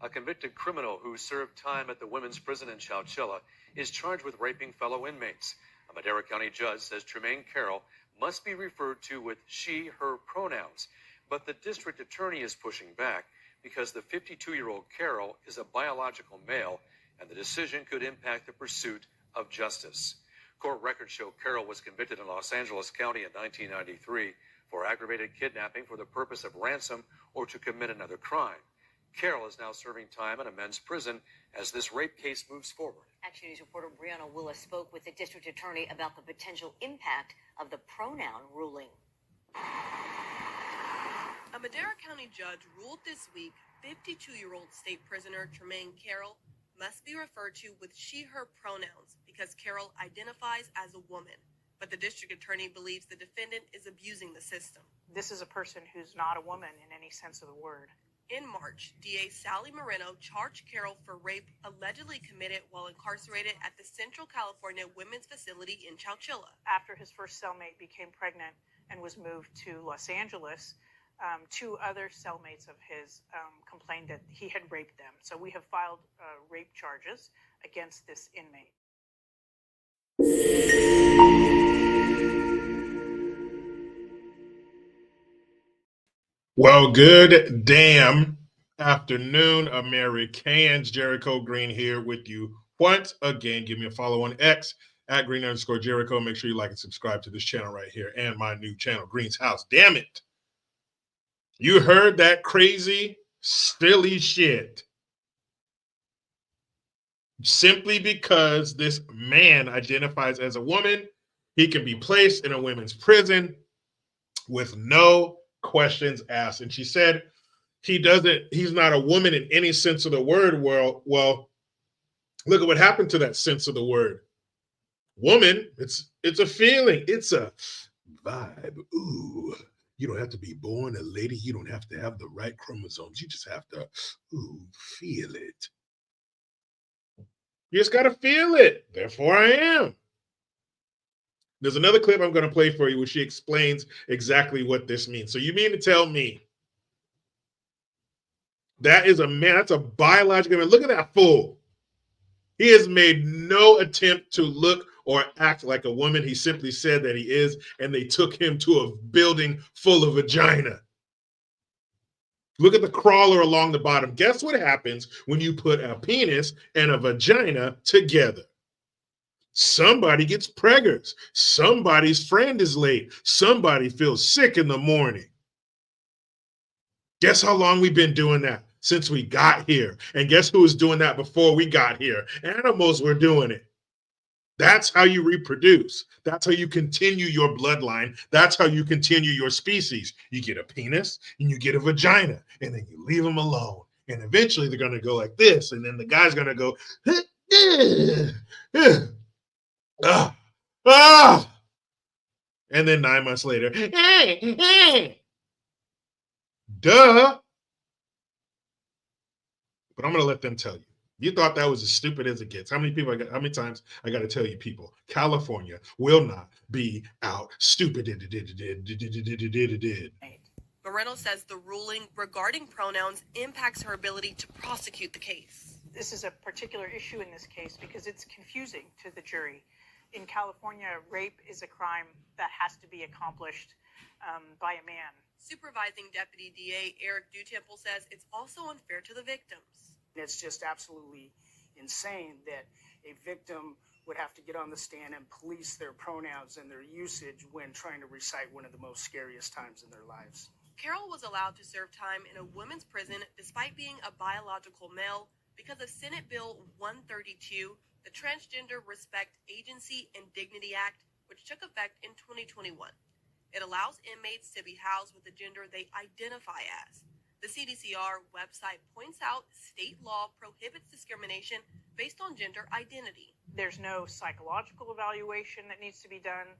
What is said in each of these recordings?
A convicted criminal who served time at the women's prison in Chowchilla is charged with raping fellow inmates. A Madera County judge says Tremaine Carroll must be referred to with she, her pronouns. But the district attorney is pushing back because the 52-year-old Carroll is a biological male, and the decision could impact the pursuit of justice. Court records show Carroll was convicted in Los Angeles County in 1993 for aggravated kidnapping for the purpose of ransom or to commit another crime. Carroll is now serving time in a men's prison as this rape case moves forward. Action News reporter Brianna Willis spoke with the district attorney about the potential impact of the pronoun ruling. A Madera County judge ruled this week 52-year-old state prisoner Tremaine Carroll must be referred to with she, her pronouns because Carroll identifies as a woman. But the district attorney believes the defendant is abusing the system. This is a person who's not a woman in any sense of the word. In March, DA Sally Moreno charged Carroll for rape allegedly committed while incarcerated at the Central California Women's Facility in Chowchilla. After his first cellmate became pregnant and was moved to Los Angeles, two other cellmates of his complained that he had raped them. So we have filed rape charges against this inmate. Well, good damn afternoon, Americans. Jericho Green here with you once again. Give me a follow on X at Green_Jericho. Make sure you like and subscribe to this channel right here and my new channel, Green's House. Damn it. You heard that crazy, silly shit. Simply because this man identifies as a woman, he can be placed in a women's prison with no questions asked. And she said he's not a woman in any sense of the word. Well, look at what happened to that sense of the word. Woman, it's a feeling, it's a vibe. Ooh, you don't have to be born a lady, you don't have to have the right chromosomes, you just have to feel it. You just gotta feel it. Therefore I am. There's another clip I'm going to play for you where she explains exactly what this means. So you mean to tell me that is a man, that's a biological man. Look at that fool. He has made no attempt to look or act like a woman. He simply said that he is, and they took him to a building full of vagina. Look at the crawler along the bottom. Guess what happens when you put a penis and a vagina together? Somebody gets preggers. Somebody's friend is late. Somebody feels sick in the morning. Guess how long we've been doing that? Since we got here. And guess who was doing that before we got here? Animals were doing it. That's how you reproduce. That's how you continue your bloodline. That's how you continue your species. You get a penis and you get a vagina, and then you leave them alone. And eventually they're going to go like this. And then the guy's going to go, and then 9 months later, duh. But I'm going to let them tell you. You thought that was as stupid as it gets. How many times I got to tell you people, California will not be out stupid. Moreno says the ruling regarding pronouns impacts her ability to prosecute the case. This is a particular issue in this case because it's confusing to the jury. In California, rape is a crime that has to be accomplished by a man. Supervising Deputy DA Eric Dutemple says it's also unfair to the victims. It's just absolutely insane that a victim would have to get on the stand and police their pronouns and their usage when trying to recite one of the most scariest times in their lives. Carroll was allowed to serve time in a women's prison despite being a biological male because of Senate Bill 132, the Transgender Respect Agency and Dignity Act, which took effect in 2021. It allows inmates to be housed with the gender they identify as. The CDCR website points out state law prohibits discrimination based on gender identity. There's no psychological evaluation that needs to be done.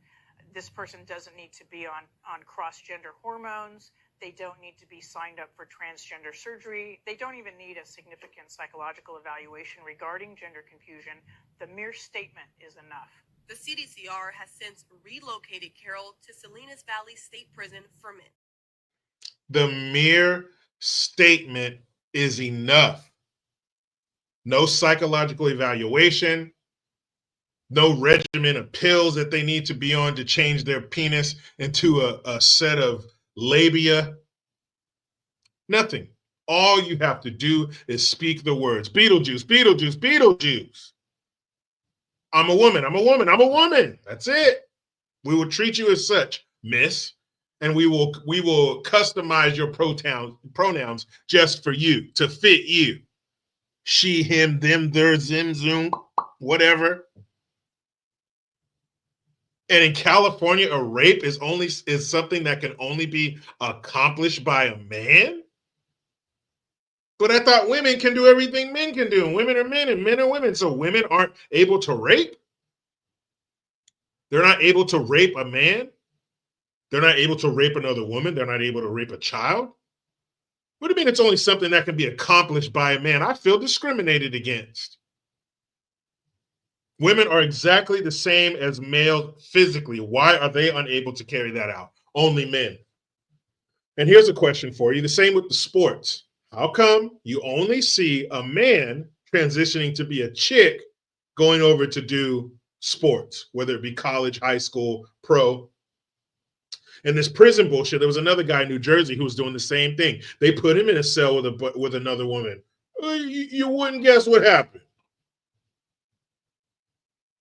This person doesn't need to be on cross-gender hormones. They don't need to be signed up for transgender surgery. They don't even need a significant psychological evaluation regarding gender confusion. The mere statement is enough. The CDCR has since relocated Carroll to Salinas Valley State Prison for men. The mere statement is enough. no psychological evaluation, no regimen of pills that they need to be on to change their penis into a set of labia. Nothing. All you have to do is speak the words Beetlejuice, Beetlejuice, Beetlejuice. I'm a woman, I'm a woman, I'm a woman. That's it. We will treat you as such, miss, and we will customize your pronouns just for you, to fit you. She, him, them, their, zim, zoom, whatever. And in California, a rape is something that can only be accomplished by a man. But I thought women can do everything men can do, and women are men, and men are women. So women aren't able to rape. They're not able to rape a man. They're not able to rape another woman. They're not able to rape a child. What do you mean it's only something that can be accomplished by a man? I feel discriminated against. Women are exactly the same as males physically. Why are they unable to carry that out? Only men. And here's a question for you. The same with the sports. How come you only see a man transitioning to be a chick going over to do sports, whether it be college, high school, pro? And this prison bullshit, there was another guy in New Jersey who was doing the same thing. They put him in a cell with another woman. You wouldn't guess what happened.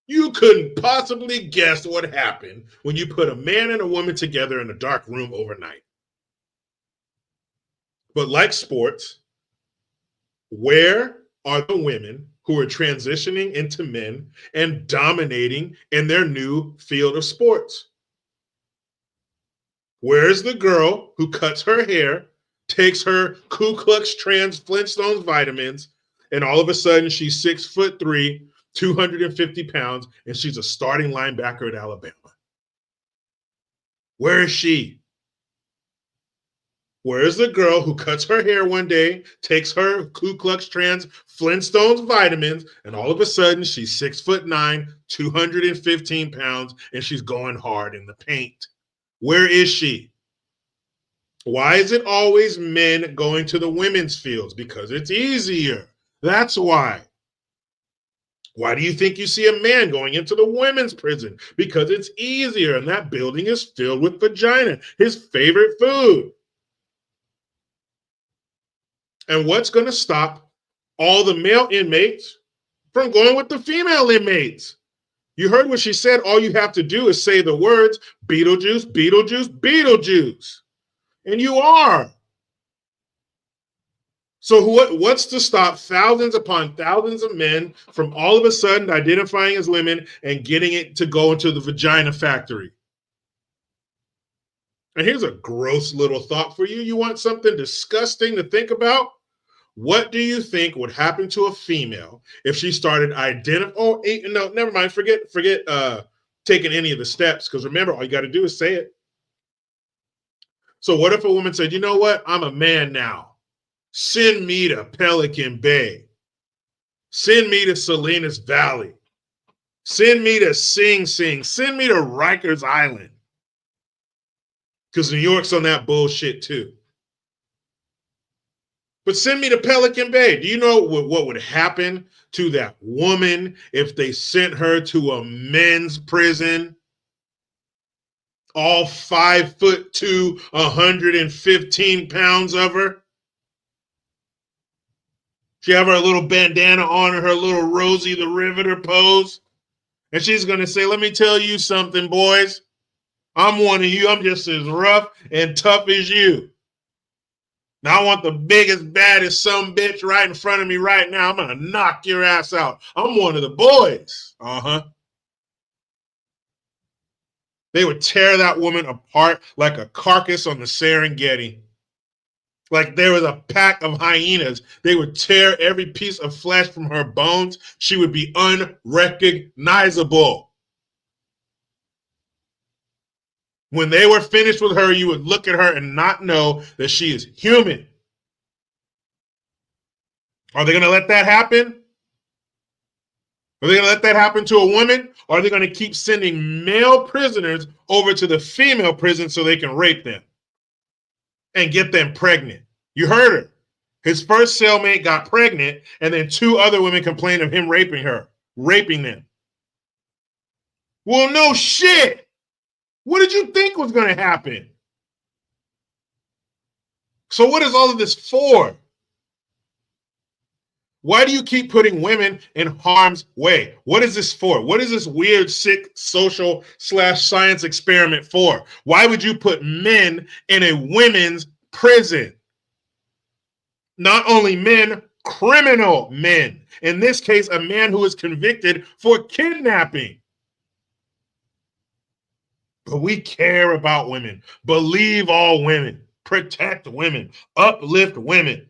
You couldn't possibly guess what happened when you put a man and a woman together in a dark room overnight. But like sports, where are the women who are transitioning into men and dominating in their new field of sports? Where's the girl who cuts her hair, takes her Ku Klux Trans Flintstones vitamins, and all of a sudden she's 6'3", 250 pounds, and she's a starting linebacker at Alabama? Where is she? Where is the girl who cuts her hair one day, takes her Ku Klux Trans Flintstones vitamins, and all of a sudden she's 6'9", 215 pounds, and she's going hard in the paint? Where is she? Why is it always men going to the women's fields? Because it's easier. That's why. Why do you think you see a man going into the women's prison? Because it's easier, and that building is filled with vagina, his favorite food. And what's going to stop all the male inmates from going with the female inmates? You heard what she said. All you have to do is say the words, Beetlejuice, Beetlejuice, Beetlejuice. And you are. So what's to stop thousands upon thousands of men from all of a sudden identifying as women and getting it to go into the vagina factory? And here's a gross little thought for you. You want something disgusting to think about? What do you think would happen to a female if she started no, never mind. Forget taking any of the steps, because remember, all you got to do is say it. So what if a woman said, you know what? I'm a man now. Send me to Pelican Bay. Send me to Salinas Valley. Send me to Sing Sing. Send me to Rikers Island. Because New York's on that bullshit too. But send me to Pelican Bay. Do you know what would happen to that woman if they sent her to a men's prison? All 5'2", 115 pounds of her. She have her little bandana on her little Rosie the Riveter pose. And she's going to say, let me tell you something, boys. I'm one of you. I'm just as rough and tough as you. Now I want the biggest, baddest some bitch right in front of me right now. I'm going to knock your ass out. I'm one of the boys. Uh-huh. They would tear that woman apart like a carcass on the Serengeti. Like there was a pack of hyenas. They would tear every piece of flesh from her bones. She would be unrecognizable. When they were finished with her, you would look at her and not know that she is human. Are they going to let that happen? Are they going to let that happen to a woman? Or are they going to keep sending male prisoners over to the female prison so they can rape them and get them pregnant? You heard her. His first cellmate got pregnant, and then 2 other women complained of him raping them. Well, no shit. What did you think was going to happen? So what is all of this for? Why do you keep putting women in harm's way? What is this for? What is this weird, sick social / science experiment for? Why would you put men in a women's prison? Not only men, criminal men. In this case, a man who is convicted for kidnapping. But we care about women. Believe all women. Protect women. Uplift women.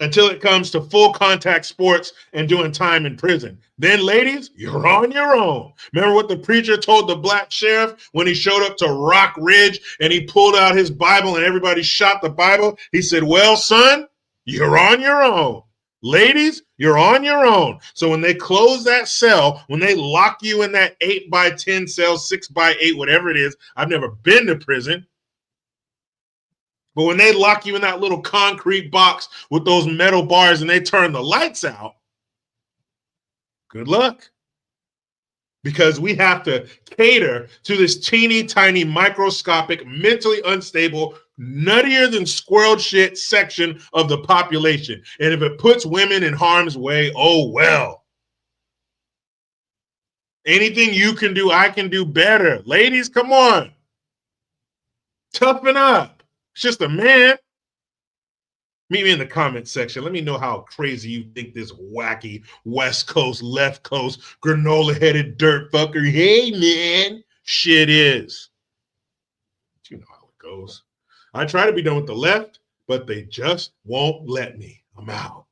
Until it comes to full contact sports and doing time in prison. Then, ladies, you're on your own. Remember what the preacher told the black sheriff when he showed up to Rock Ridge and he pulled out his Bible and everybody shot the Bible? He said, well, son, you're on your own. Ladies, you're on your own. So when they close that cell, when they lock you in that 8x10 cell, 6x8, whatever it is, I've never been to prison. But when they lock you in that little concrete box with those metal bars and they turn the lights out, good luck. Because we have to cater to this teeny tiny, microscopic, mentally unstable, nuttier than squirrel shit section of the population. And if it puts women in harm's way, oh well. Anything you can do, I can do better. Ladies, come on. Toughen up. It's just a man. Meet me in the comments section. Let me know how crazy you think this wacky West Coast, left coast, granola-headed dirt fucker, hey man, shit is. You know how it goes. I try to be done with the left, but they just won't let me. I'm out.